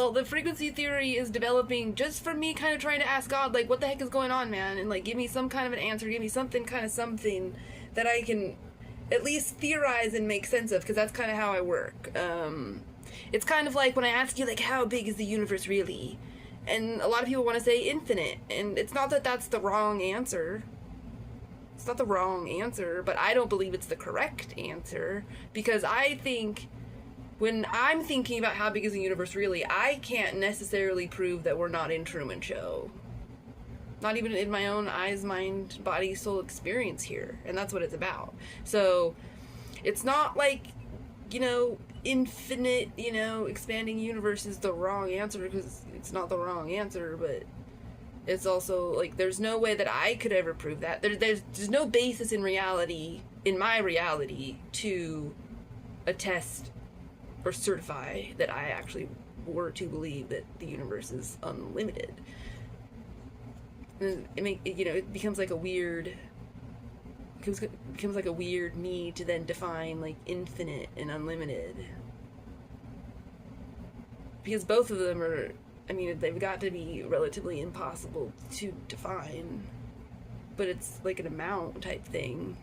well, the frequency theory is developing just from me kind of trying to ask God, like, what the heck is going on, man? And, like, give me some kind of an answer, give me something that I can at least theorize and make sense of, because that's kind of how I work. It's kind of like when I ask you, like, how big is the universe really? And a lot of people want to say infinite, and it's not that that's the wrong answer. It's not the wrong answer, but I don't believe it's the correct answer, because I think when I'm thinking about how big is the universe really, I can't necessarily prove that we're not in Truman Show. Not even in my own eyes, mind, body, soul experience here. And that's what it's about. So it's not like, you know, infinite, you know, expanding universe is the wrong answer, because it's not the wrong answer, but it's also like there's no way that I could ever prove that. There's no basis in reality, in my reality, to attest or certify that I actually were to believe that the universe is unlimited. And it becomes like a weird need to then define like infinite and unlimited, because both of them are, I mean, they've got to be relatively impossible to define, but it's like an amount type thing.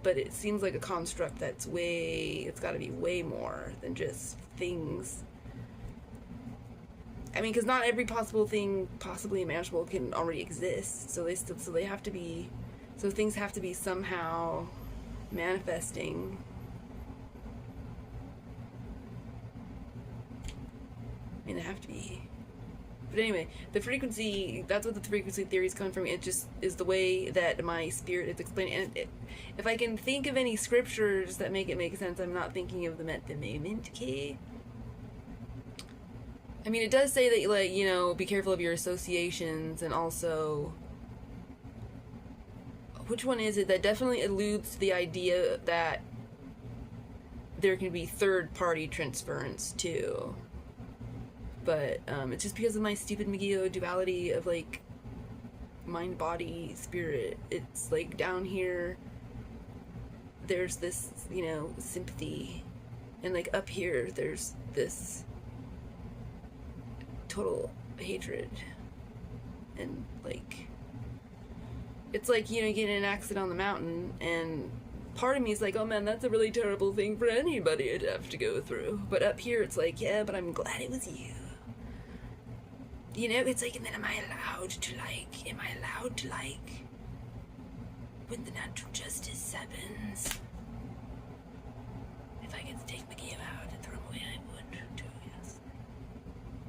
But it seems like a construct that's it's got to be way more than just things. I mean, because not every possible thing possibly imaginable can already exist, so things have to be somehow manifesting. I mean, they have to be. But anyway, the frequency, that's what the frequency theory is coming from. It just is the way that my spirit is explaining. And if I can think of any scriptures that make it make sense, I'm not thinking of them at the moment, okay? I mean, it does say that, like, you know, be careful of your associations, and also, which one is it that definitely alludes to the idea that there can be third-party transference, too? But it's just because of my stupid Megillah duality of, like, mind, body, spirit. It's like down here there's this, you know, sympathy, and like up here there's this total hatred. And like, it's like, you know, you get in an accident on the mountain, and part of me is like, oh man, that's a really terrible thing for anybody to have to go through. But up here it's like, yeah, but I'm glad it was you. You know, it's like, and then am I allowed to like, when the natural justice happens?